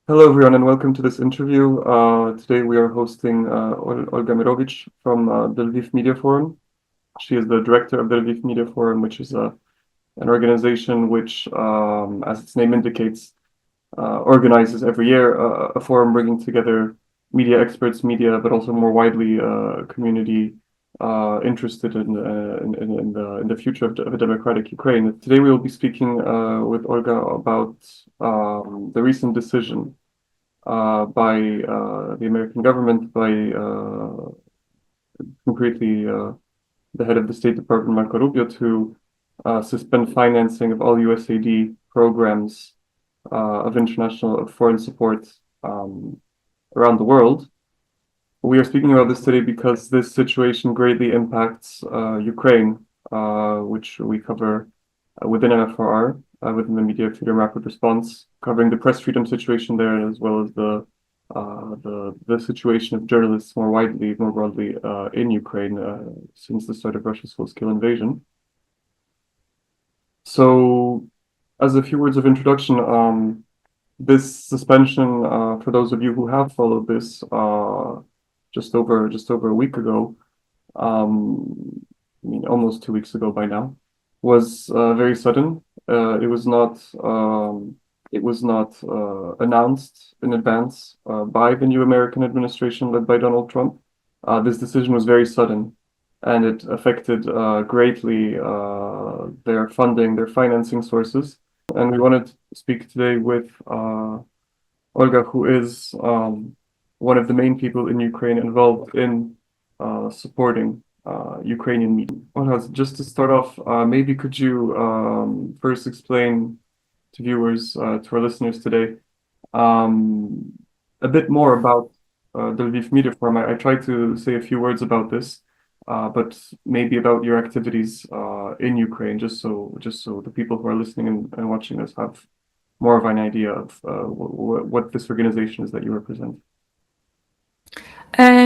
Hello, everyone, and welcome to this interview. Today we are hosting Olga Myrovych from the Lviv Media Forum. She is the director of the Lviv Media Forum, which is an organization which, as its name indicates, organizes every year a forum bringing together media experts, media, but also more widely community interested in the future of a democratic Ukraine. Today we will be speaking with Olga about the recent decision by the American government, by concretely the head of the State Department, Marco Rubio, to suspend financing of all USAID programs of foreign support around the world. We are speaking about this today because this situation greatly impacts Ukraine, which we cover within MFRR, within the Media Freedom Rapid Response, covering the press freedom situation there, as well as the situation of journalists more broadly in Ukraine since the start of Russia's full-scale invasion. So, as a few words of introduction, this suspension, for those of you who have followed this, just over a week ago, almost 2 weeks ago by now, was very sudden. It was not announced in advance by the new American administration led by Donald Trump. This decision was very sudden, and it affected greatly their financing sources. And we wanted to speak today with Olga, who is one of the main people in Ukraine involved in supporting Ukrainian media. Olga, just to start off, maybe could you first explain to viewers, to our listeners today, a bit more about the Lviv Media Forum. I tried to say a few words about this, but maybe about your activities in Ukraine, just so the people who are listening and watching us have more of an idea of what this organization is that you represent.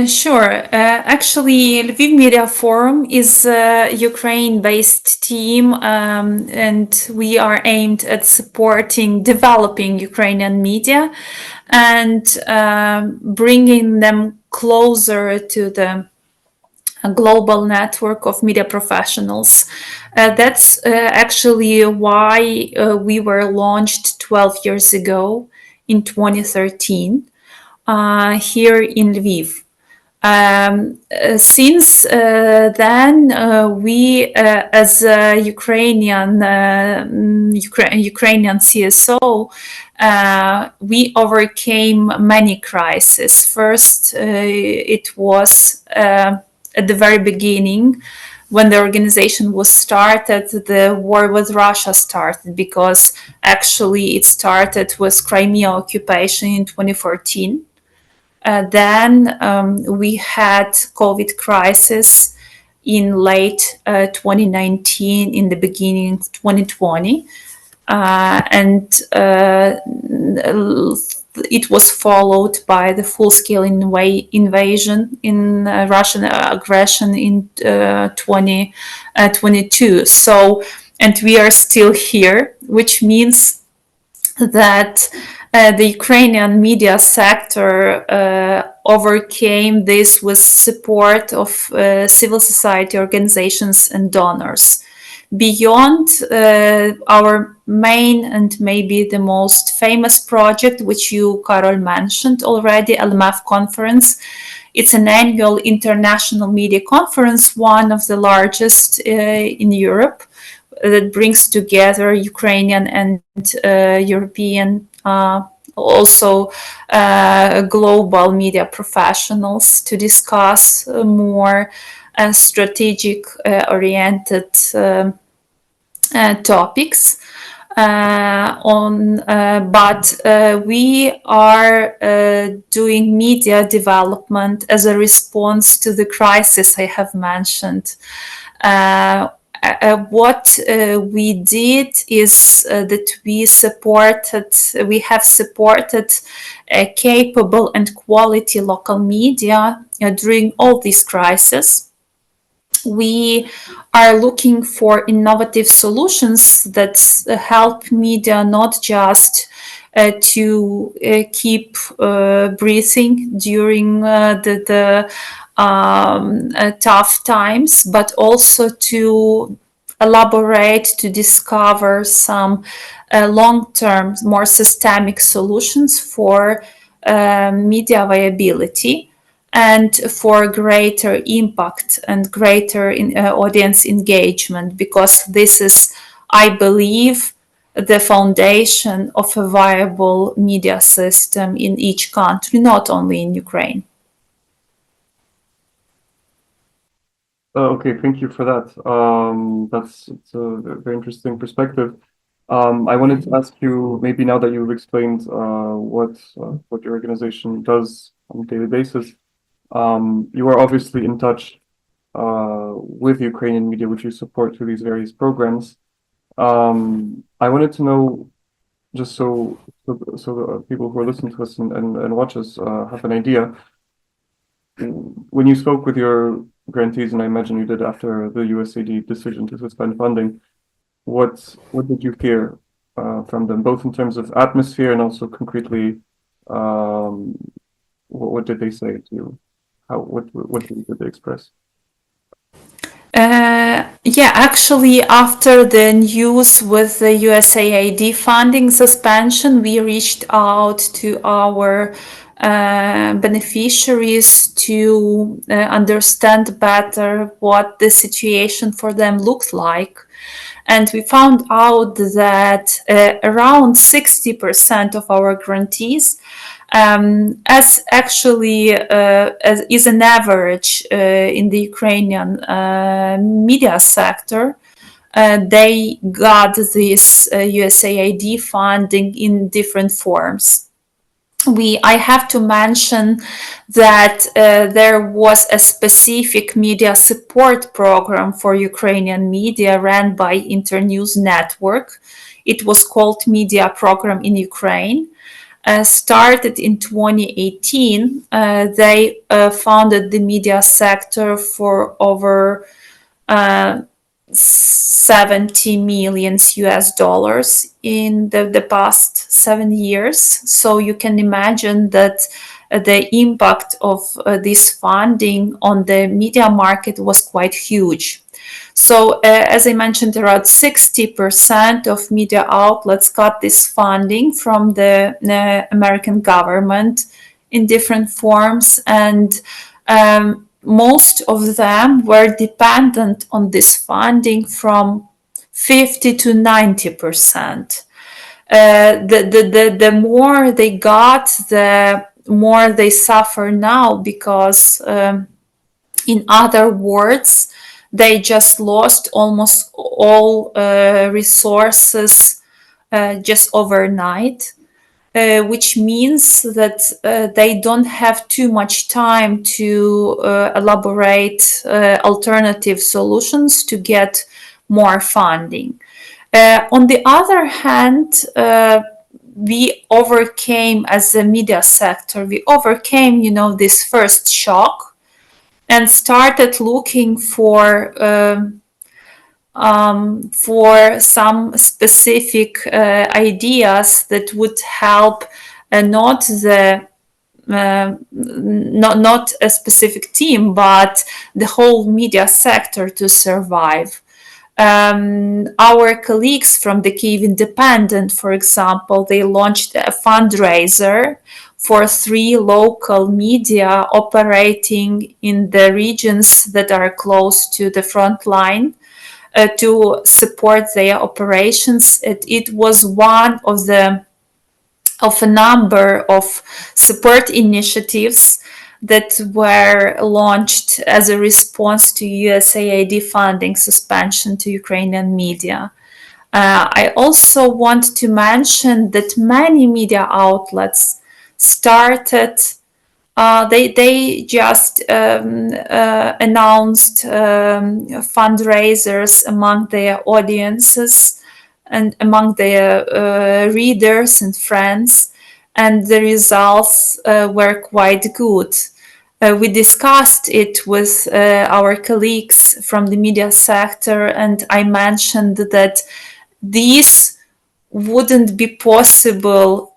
Sure. Actually, Lviv Media Forum is a Ukraine-based team, and we are aimed at supporting developing Ukrainian media and bringing them closer to the global network of media professionals. That's actually why we were launched 12 years ago in 2013. Here in Lviv. Since then, we, as a Ukrainian CSO, we overcame many crises. First, it was at the very beginning, when the organization was started, the war with Russia started, because actually it started with Crimea occupation in 2014. Then we had COVID crisis in late 2019, in the beginning of 2020, and it was followed by the full-scale invasion in Russian aggression in 2022. So, and we are still here, which means that the Ukrainian media sector overcame this with support of civil society organizations and donors. Beyond our main and maybe the most famous project, which you, Karol, mentioned already, LMF conference, it's an annual international media conference, one of the largest in Europe, that brings together Ukrainian and European also global media professionals to discuss more strategic oriented topics but we are doing media development as a response to the crisis I have mentioned. What we did is that we have supported capable and quality local media during all these crises. We are looking for innovative solutions that help media not just to keep breathing during the tough times, but also to elaborate, to discover some long-term, more systemic solutions for media viability and for greater impact and greater audience engagement, because this is, I believe, the foundation of a viable media system in each country, not only in Ukraine. Okay, thank you for that. It's a very interesting perspective. I wanted to ask you, maybe now that you've explained what your organization does on a daily basis, you are obviously in touch with Ukrainian media, which you support through these various programs. I wanted to know, just so people who are listening to us and watch us have an idea, when you spoke with your grantees, and I imagine you did after the USAID decision to suspend funding, what did you hear from them, both in terms of atmosphere and also concretely, what did they say to you? What did they express? Yeah, actually, after the news with the USAID funding suspension, we reached out to our beneficiaries to understand better what the situation for them looked like. And we found out that around 60% of our grantees, as actually is an average in the Ukrainian media sector, they got this USAID funding in different forms. I have to mention that there was a specific media support program for Ukrainian media ran by Internews Network. It was called Media Program in Ukraine. Started in 2018, they founded the media sector for over 70 million US dollars in the past 7 years. So you can imagine that the impact of this funding on the media market was quite huge. So as I mentioned, around 60% of media outlets got this funding from the American government in different forms, and most of them were dependent on this funding from 50 to 90%. The more they got, the more they suffer now, because in other words, they just lost almost all resources just overnight, which means that they don't have too much time to elaborate alternative solutions to get more funding. On the other hand, we overcame, as a media sector, this first shock and started looking for some specific ideas that would help not a specific team, but the whole media sector to survive. Our colleagues from the Kyiv Independent, for example, they launched a fundraiser for 3 local media operating in the regions that are close to the front line to support their operations. It was one of a number of support initiatives that were launched as a response to USAID funding suspension to Ukrainian media. I also want to mention that many media outlets started, they just announced fundraisers among their audiences and among their readers and friends, and the results were quite good. we discussed it with our colleagues from the media sector, and I mentioned that this wouldn't be possible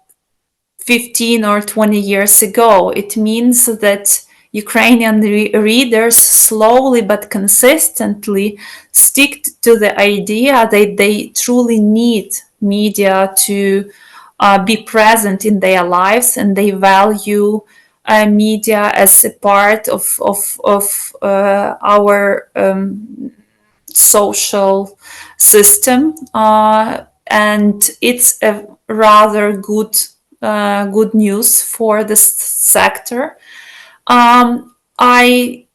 15 or 20 years ago. It means that Ukrainian readers slowly but consistently stick to the idea that they truly need media to be present in their lives, and they value media as a part of our social system, and it's a rather good news for this sector. I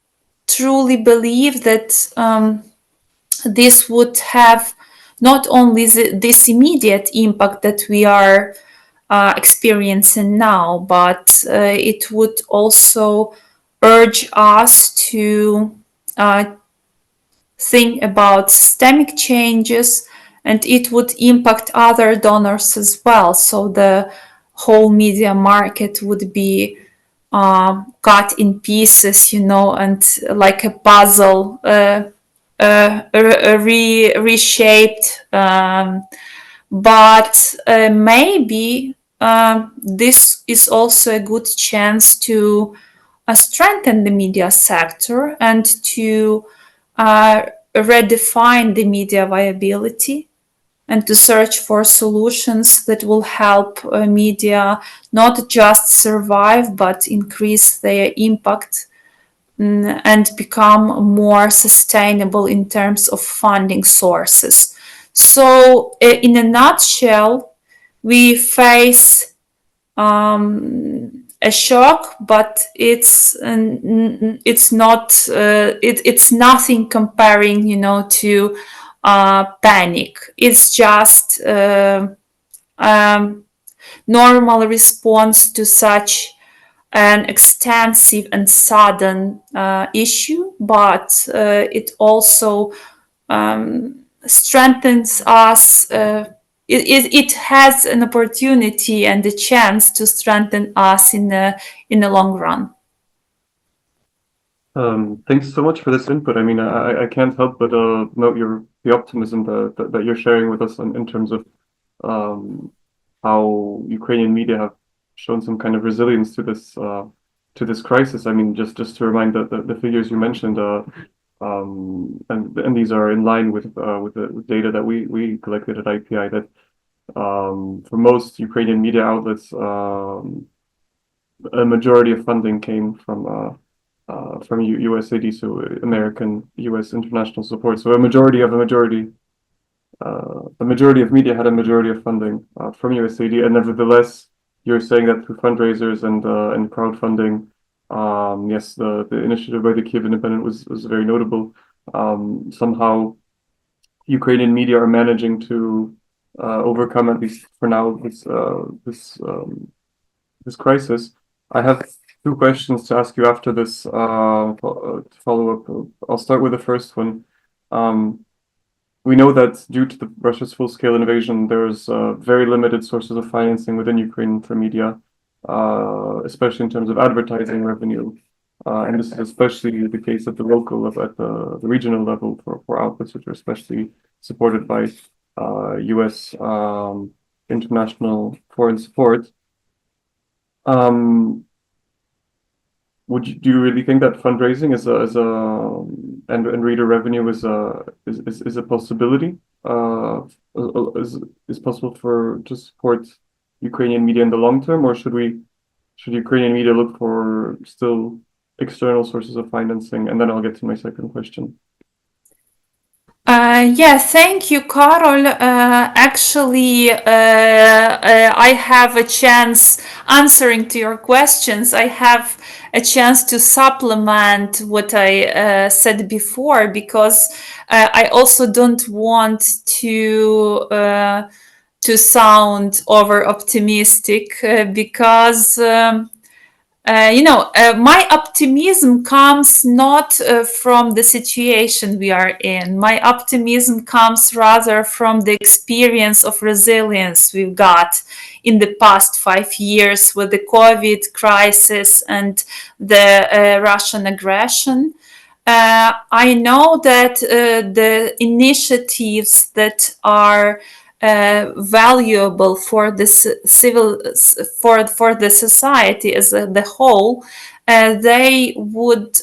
truly believe that this would have not only this immediate impact that we are experiencing now, but it would also urge us to think about systemic changes, and it would impact other donors as well. So the whole media market would be cut in pieces, and like a puzzle, reshaped. But maybe this is also a good chance to strengthen the media sector and to redefine the media viability, and to search for solutions that will help media not just survive but increase their impact and become more sustainable in terms of funding sources. So, in a nutshell, we face a shock, but it's not it's nothing comparing, to panic. It's just normal response to such an extensive and sudden issue, but it also strengthens us. It has an opportunity and a chance to strengthen us in the long run. Thanks so much for this input. I mean, I can't help but note the optimism that you're sharing with us in terms of how Ukrainian media have shown some kind of resilience to this crisis. I mean, just to remind the figures you mentioned, and these are in line with the data that we collected at IPI, that for most Ukrainian media outlets, a majority of funding came from USAID, so American US international support. So a majority of media had a majority of funding from USAID, and nevertheless, you're saying that through fundraisers and crowdfunding, yes, the initiative by the Kyiv Independent was very notable. Somehow, Ukrainian media are managing to overcome, at least for now, this crisis. I have two questions to ask you after this to follow up. I'll start with the first one. We know that due to Russia's full-scale invasion, there's very limited sources of financing within Ukraine for media, especially in terms of advertising revenue. And this is especially the case at the local level, at the regional level for outlets which are especially supported by US international foreign support. Do you really think that fundraising and reader revenue is a possibility? Is possible to support Ukrainian media in the long term, or should Ukrainian media look for still external sources of financing? And then I'll get to my second question. Yeah, thank you, Karol. Actually, I have a chance answering to your questions. I have a chance to supplement what I said before, because I also don't want to sound over optimistic, because My optimism comes not from the situation we are in. My optimism comes rather from the experience of resilience we've got in the past 5 years with the COVID crisis and the Russian aggression. I know that the initiatives that are valuable for the for the society as the whole, they would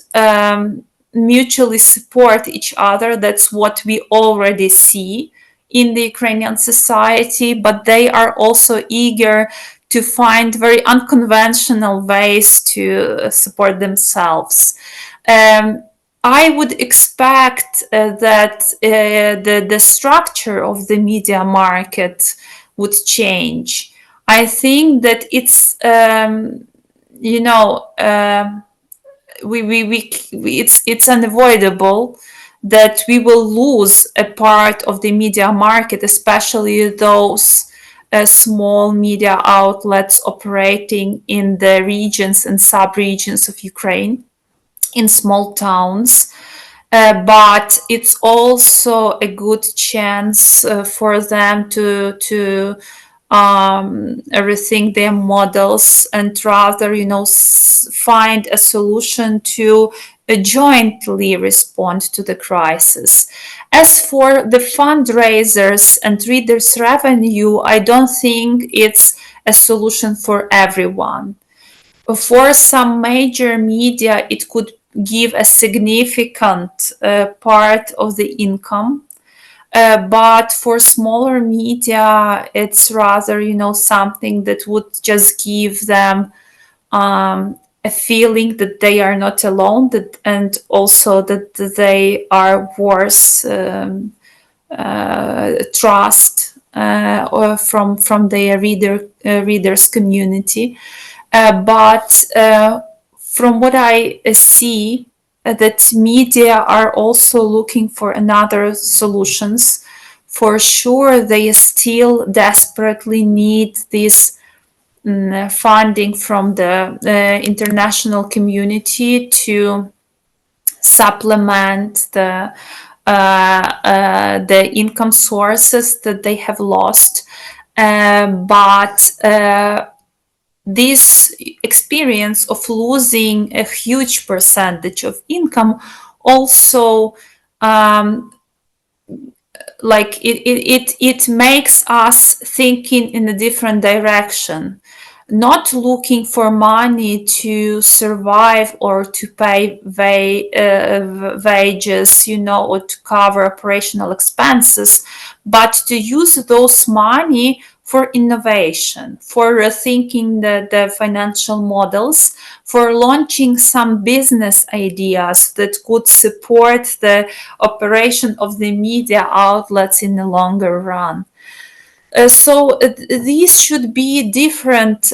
mutually support each other. That's what we already see in the Ukrainian society, but they are also eager to find very unconventional ways to support themselves. I would expect that the structure of the media market would change. I think that it's it's unavoidable that we will lose a part of the media market, especially those small media outlets operating in the regions and sub-regions of Ukraine, in small towns. But it's also a good chance for them to rethink their models and rather, find a solution to jointly respond to the crisis. As for the fundraisers and readers' revenue, I don't think it's a solution for everyone. For some major media, it could give a significant part of the income. But for smaller media, it's rather, something that would just give them a feeling that they are not alone, and also that they are worth trust from their readers community. But from what I see, that media are also looking for another solutions. For sure, they still desperately need this funding from the international community to supplement the income sources that they have lost. But this experience of losing a huge percentage of income also it makes us thinking in a different direction, not looking for money to survive or to pay wages, or to cover operational expenses, but to use those money for innovation, for rethinking the financial models, for launching some business ideas that could support the operation of the media outlets in the longer run. So these should be different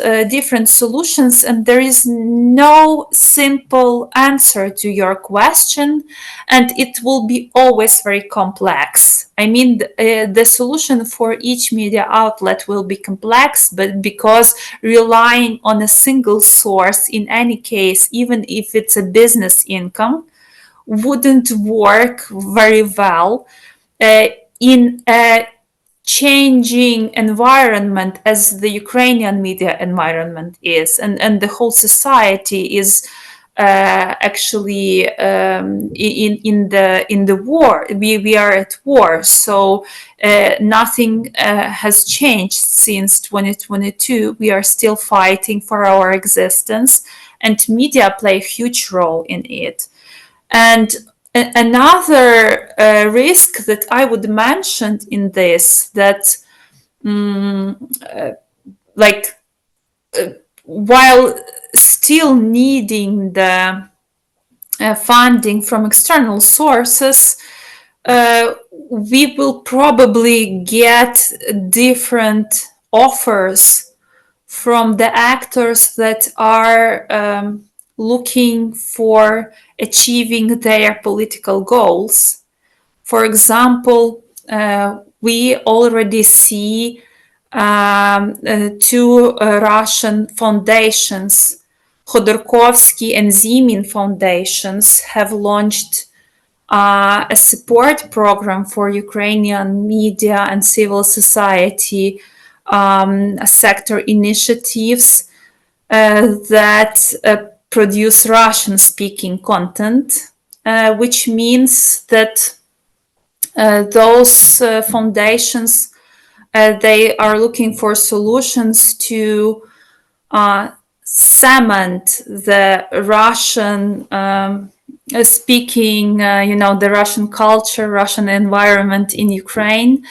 solutions, and there is no simple answer to your question, and it will be always very complex. I mean, the solution for each media outlet will be complex, but because relying on a single source in any case, even if it's a business income, wouldn't work very well in a changing environment as the Ukrainian media environment is, and the whole society is actually in the war. We are at war, so nothing has changed since 2022. We are still fighting for our existence, and media play a huge role in it. And another risk that I would mention in this, that while still needing the funding from external sources, we will probably get different offers from the actors that are looking for achieving their political goals. For example, we already see two Russian foundations Khodorkovsky and Zimin foundations have launched a support program for Ukrainian media and civil society sector initiatives that produce Russian-speaking content, which means that those foundations they are looking for solutions to cement the Russian speaking, the Russian culture, Russian environment in Ukraine,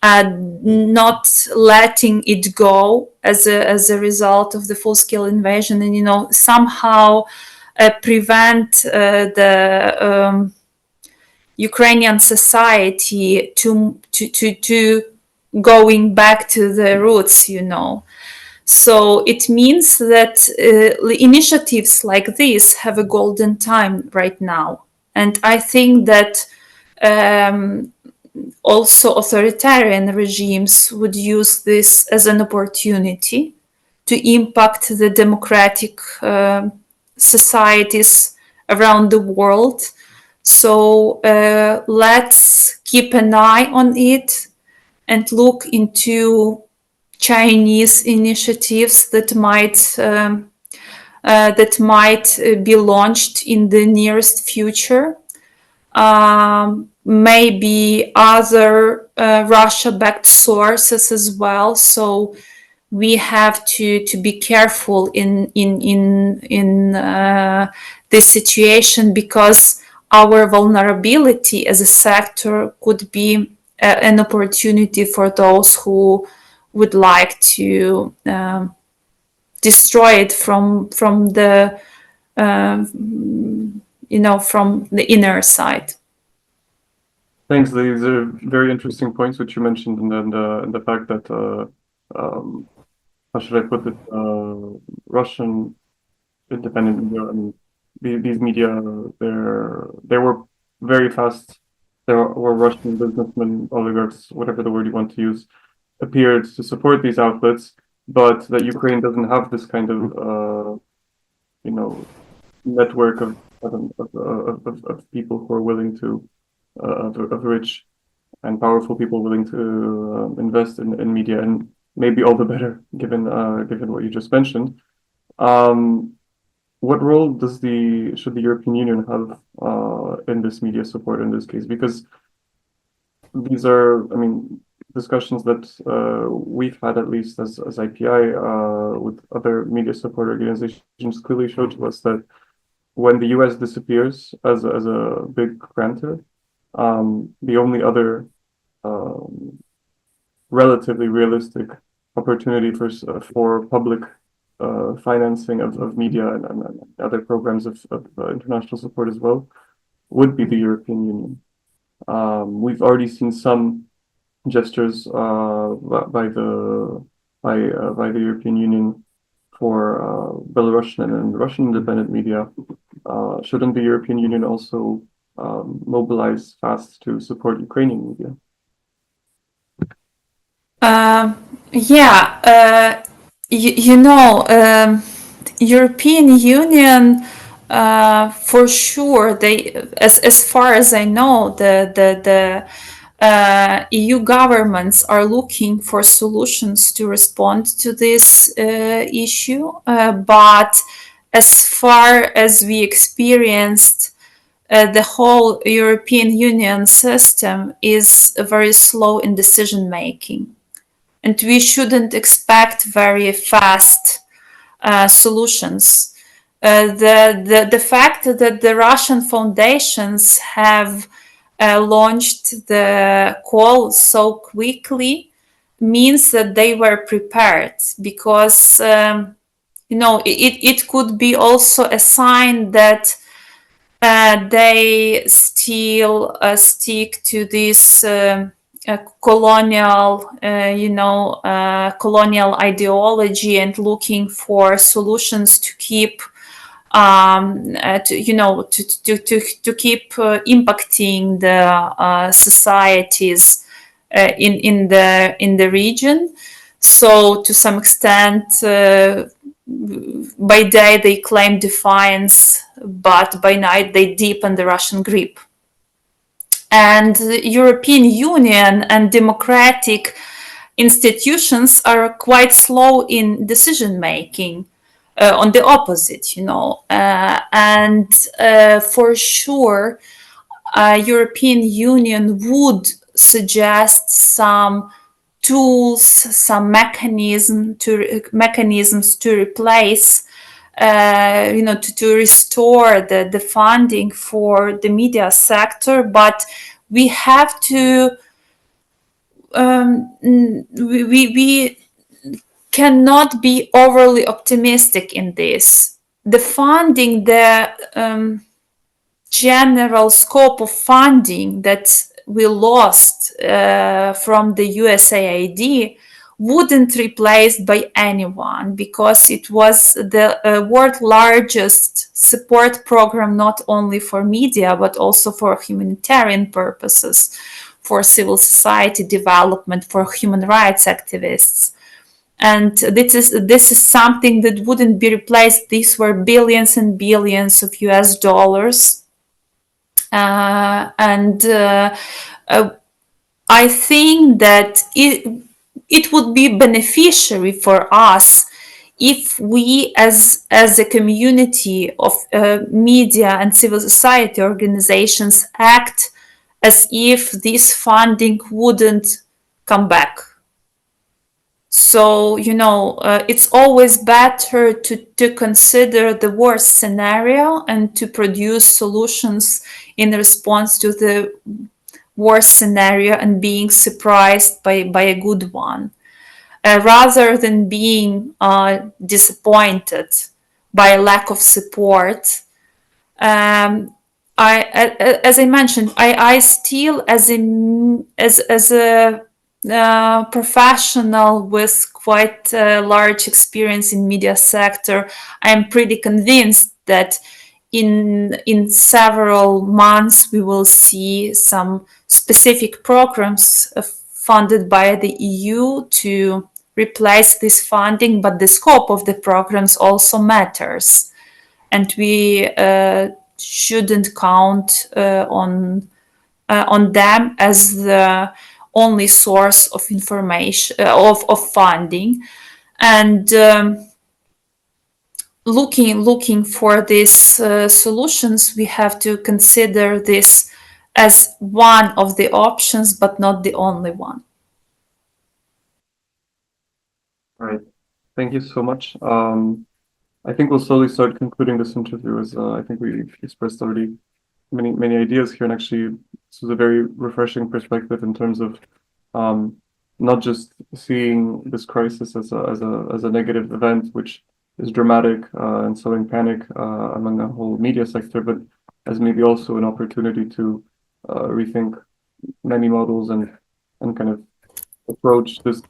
not letting it go as a result of the full-scale invasion, and somehow prevent the Ukrainian society to going back to the roots, So it means that initiatives like this have a golden time right now. And I think that also authoritarian regimes would use this as an opportunity to impact the democratic societies around the world. So let's keep an eye on it and look into Chinese initiatives that might be launched in the nearest future. Maybe other Russia-backed sources as well. So we have to be careful in this situation, because our vulnerability as a sector could be an opportunity for those who would like to destroy it from the from the inner side. Thanks. These are very interesting points which you mentioned, and the fact that how should I put it? Russian independent media. I mean, these media, they were very fast. There were Russian businessmen, oligarchs, whatever the word you want to use, appeared to support these outlets, but that Ukraine doesn't have this kind of network of people who are willing to of rich and powerful people willing to invest in media, and maybe all the better given what you just mentioned. What role should the European Union have in this media support in this case? Because these are, I mean, discussions that we've had, at least as IPI, with other media support organizations, clearly show to us that when the US disappears as a big grantor, the only other relatively realistic opportunity for public financing of media and other programs of international support as well would be the European Union. We've already seen some gestures by the European Union for Belarusian and Russian independent media. Shouldn't the European Union also mobilize fast to support Ukrainian media? European Union, for sure, as far as I know, the EU governments are looking for solutions to respond to this issue, but as far as we experienced, the whole European Union system is very slow in decision making, and we shouldn't expect very fast solutions. The fact that the Russian foundations have launched the call so quickly means that they were prepared, because it could be also a sign that they still stick to this colonial ideology and looking for solutions to keep to keep impacting the societies in the region. So to some extent, by day they claim defiance, but by night they deepen the Russian grip. And the European Union and democratic institutions are quite slow in decision making. On the opposite, and for sure, European Union would suggest some tools, some mechanisms to replace, to restore the funding for the media sector, but we have to. We cannot be overly optimistic in this. The funding, the general scope of funding that we lost from the USAID wouldn't replaced by anyone, because it was the world's largest support program, not only for media, but also for humanitarian purposes, for civil society development, for human rights activists. And this is something that wouldn't be replaced. These were billions and billions of US dollars. I think that it would be beneficiary for us if we, as a community of media and civil society organizations, act as if this funding wouldn't come back. So, it's always better to consider the worst scenario and to produce solutions in response to the worst scenario and being surprised by a good one, rather than being disappointed by a lack of support. As I mentioned, I still, as a professional with quite large experience in media sector, I'm pretty convinced that in several months we will see some specific programs funded by the EU to replace this funding, but the scope of the programs also matters, and we shouldn't count on them as the only source of information of funding. And looking for these solutions, we have to consider this as one of the options, but not the only one. All right. Thank you so much. I think we'll slowly start concluding this interview, as I think we've expressed already many ideas here, and actually this is a very refreshing perspective in terms of not just seeing this crisis as a negative event, which is dramatic and sowing panic among the whole media sector, but as maybe also an opportunity to rethink many models and kind of approach this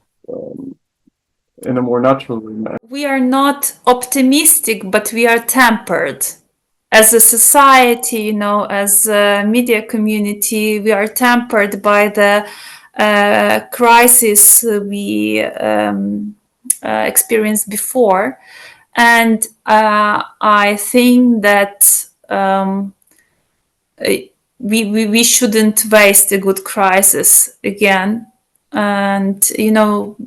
in a more natural way. We are not optimistic, but we are tempered. As a society, as a media community, we are tempered by the crisis we experienced before. And I think that we shouldn't waste a good crisis again. And,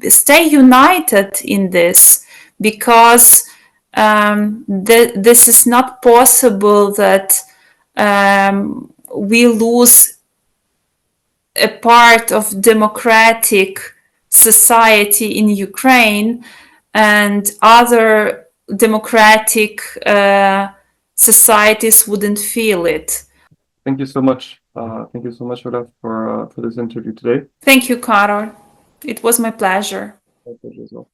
stay united in this, because this is not possible that we lose a part of democratic society in Ukraine and other democratic societies wouldn't feel it. Thank you so much. Thank you so much, Olga, for this interview today. Thank you, Karol. It was my pleasure. My pleasure as well.